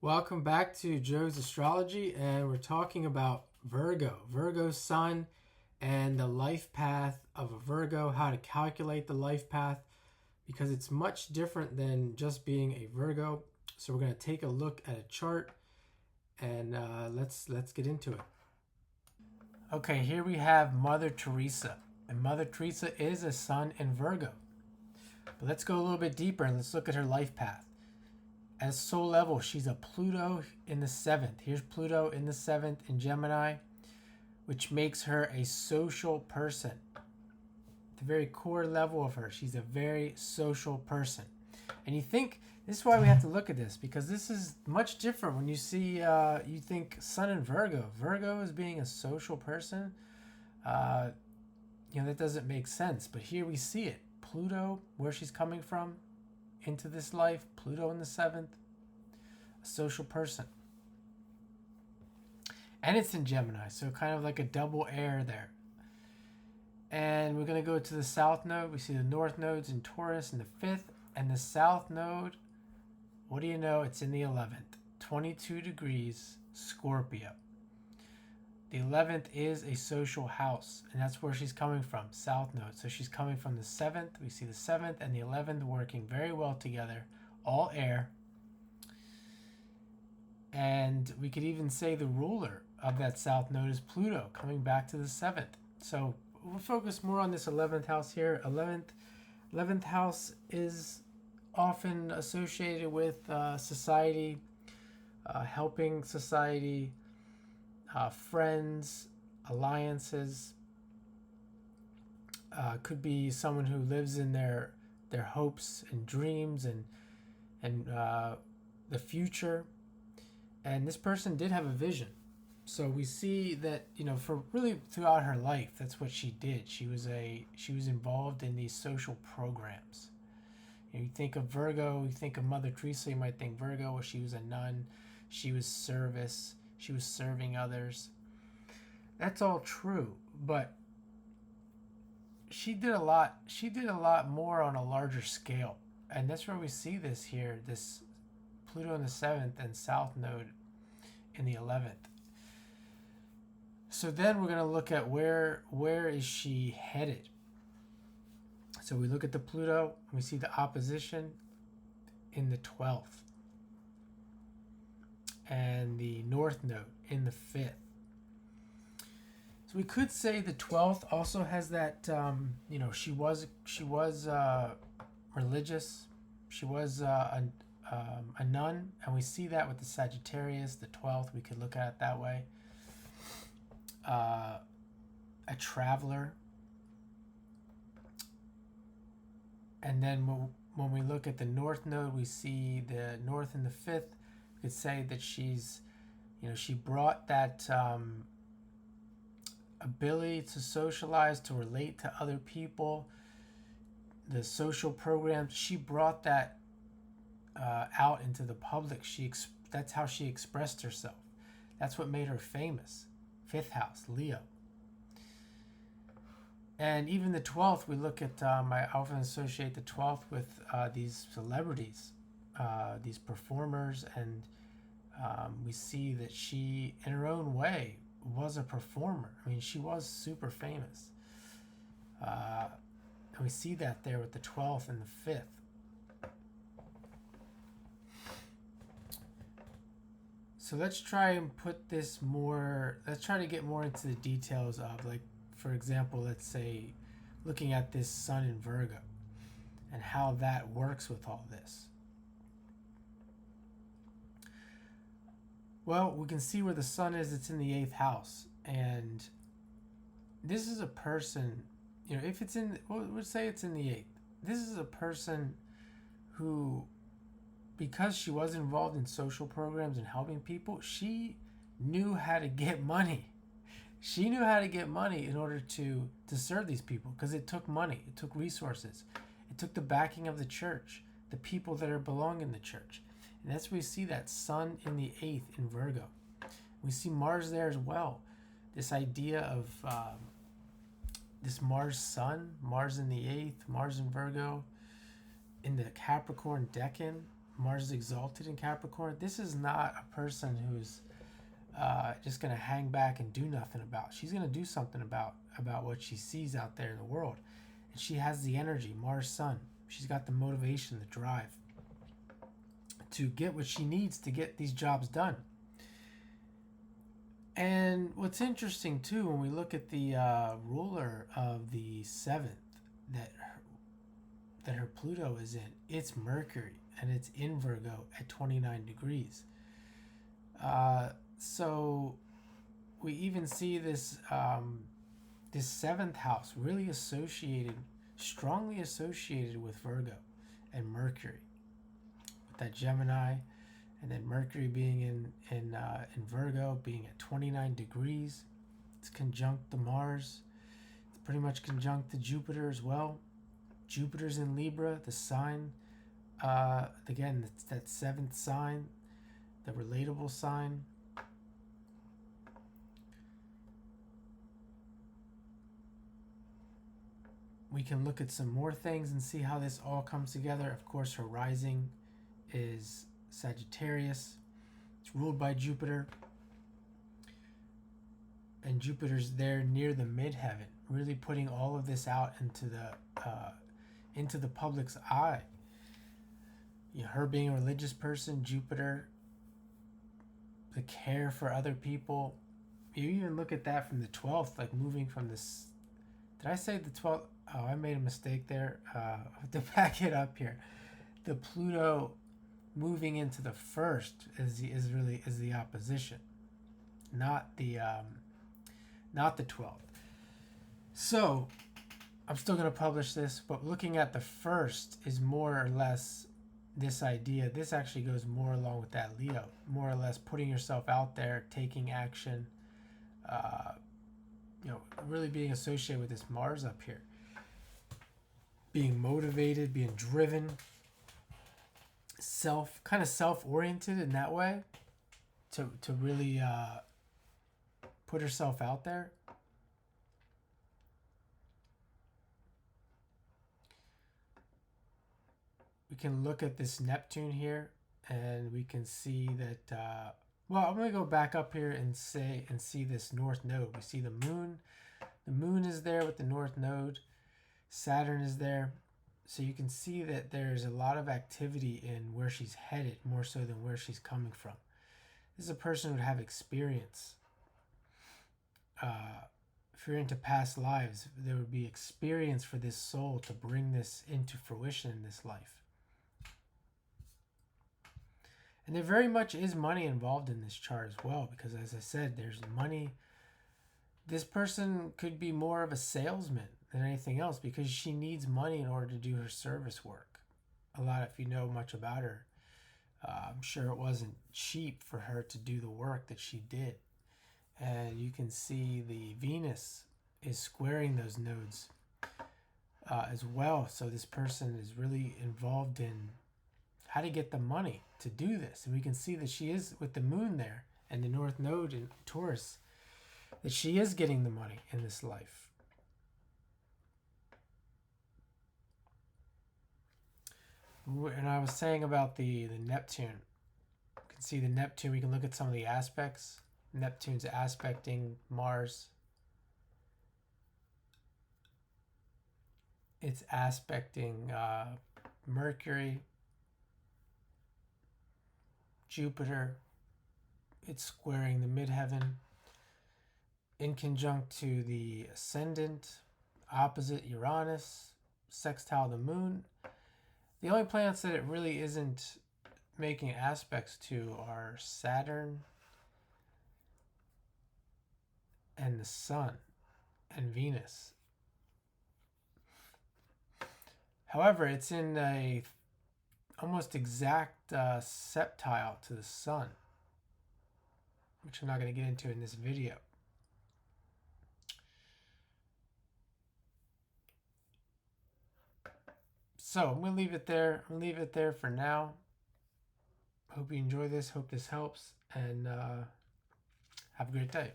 Welcome back to Joe's Astrology, and we're talking about Virgo, Virgo's sun, and the life path of a Virgo, how to calculate the life path, because it's much different than just being a Virgo. So we're going to take a look at a chart, and let's get into it. Okay, here we have Mother Teresa, and Mother Teresa is a sun in Virgo. But let's go a little bit deeper and let's look at her life path. At soul level, she's a Pluto in the 7th. Here's Pluto in the 7th in Gemini, which makes her a social person. The very core level of her, she's a very social person. And you think, this is why we have to look at this, because this is much different when you see, you think Sun in Virgo. Virgo is being a social person. That doesn't make sense. But here we see it. Pluto, where she's coming from, into this life, Pluto in the 7th, a social person. And it's in Gemini, so kind of like a double air there. And we're going to go to the South Node. We see the North Node's in Taurus in the 5th, and the South Node, what do you know? It's in the 11th, 22 degrees, Scorpio. The 11th is a social house, and that's where she's coming from, South Node. So she's coming from the 7th. We see the 7th and the 11th working very well together, all air. And we could even say the ruler of that South Node is Pluto, coming back to the 7th. So we'll focus more on this 11th house here. 11th house is often associated with society, helping society, friends, alliances. Could be someone who lives in their hopes and dreams and the future. And this person did have a vision. So we see that, for really throughout her life, that's what she did. She was involved in these social programs. You think of Virgo, you think of Mother Teresa, you might think Virgo, well, she was a nun, she was service, she was serving others. That's all true, but she did a lot more on a larger scale. And that's where we see this here, this Pluto in the 7th and South Node in the 11th. So then we're going to look at where is she headed. So we look at the Pluto, and we see the opposition in the 12th. And the North Node in the 5th. So we could say the 12th also has that, she was religious. She was a nun, and we see that with the Sagittarius, the 12th. We could look at it that way. A traveler. And then when we look at the North Node, we see the North in the 5th. We could say that she's, she brought that ability to socialize, to relate to other people, the social programs. She brought that out into the public. That's how she expressed herself. That's what made her famous. 5th house, Leo. And even the 12th, we look at, I often associate the 12th with these celebrities, these performers, and we see that she, in her own way, was a performer. I mean, she was super famous. And we see that there with the 12th and the 5th. So let's try and let's try to get more into the details of, like, for example, let's say, looking at this Sun in Virgo and how that works with all this. Well, we can see where the Sun is. It's in the 8th house. And this is a person, if it's let's say it's in the 8th. This is a person who, because she was involved in social programs and helping people, she knew how to get money. She knew how to get money in order to serve these people, because it took money, it took resources, it took the backing of the church, the people that are belong in the church. And that's where we see that Sun in the 8th in Virgo. We see Mars there as well. This idea of this Mars Sun, Mars in the 8th, Mars in Virgo, in the Capricorn Decan, Mars is exalted in Capricorn. This is not a person who's just going to hang back and do nothing about. She's going to do something about what she sees out there in the world. And she has the energy, Mars Sun. She's got the motivation, the drive to get what she needs to get these jobs done. And what's interesting too, when we look at the ruler of the 7th that her Pluto is in, it's Mercury, and it's in Virgo at 29 degrees. So we even see this this 7th house really strongly associated with Virgo and Mercury, with that Gemini, and then Mercury being in Virgo, being at 29 degrees. It's conjunct the Mars. It's pretty much conjunct the Jupiter as well. Jupiter's in Libra, the sign. Again, it's that 7th sign, the relatable sign. We can look at some more things and see how this all comes together. Of course, her rising is Sagittarius. It's ruled by Jupiter. And Jupiter's there near the midheaven, really putting all of this out into the public's eye. You know, her being a religious person, Jupiter, the care for other people. You even look at that from the 12th, like moving from this. Did I say the 12th? Oh, I made a mistake there. I have to back it up here. The Pluto moving into the 1st is the opposition, not the 12th. So I'm still going to publish this, but looking at the 1st is more or less this idea. This actually goes more along with that Leo, more or less putting yourself out there, taking action, really being associated with this Mars up here. Being motivated, being driven, self-oriented in that way, to really put herself out there. We can look at this Neptune here, and we can see that. I'm going to go back up here and see this North Node. We see the Moon. The Moon is there with the North Node. Saturn is there. So you can see that there's a lot of activity in where she's headed, more so than where she's coming from. This is a person who would have experience. If you're into past lives, there would be experience for this soul to bring this into fruition in this life. And there very much is money involved in this chart as well, because as I said, there's money. This person could be more of a salesman than anything else, because she needs money in order to do her service work. If you know much about her, I'm sure it wasn't cheap for her to do the work that she did. And you can see the Venus is squaring those nodes as well. So this person is really involved in how to get the money to do this. And we can see that she is, with the Moon there and the North Node in Taurus, that she is getting the money in this life. And I was saying about the Neptune. You can see the Neptune. We can look at some of the aspects. Neptune's aspecting Mars. It's aspecting Mercury, Jupiter. It's squaring the midheaven. In conjunct to the ascendant, opposite Uranus, sextile the Moon. The only planets that it really isn't making aspects to are Saturn and the Sun and Venus. However, it's in a almost exact septile to the Sun, which I'm not going to get into in this video. So I'm going to leave it there. I'm going to leave it there for now. Hope you enjoy this. Hope this helps. And have a great day.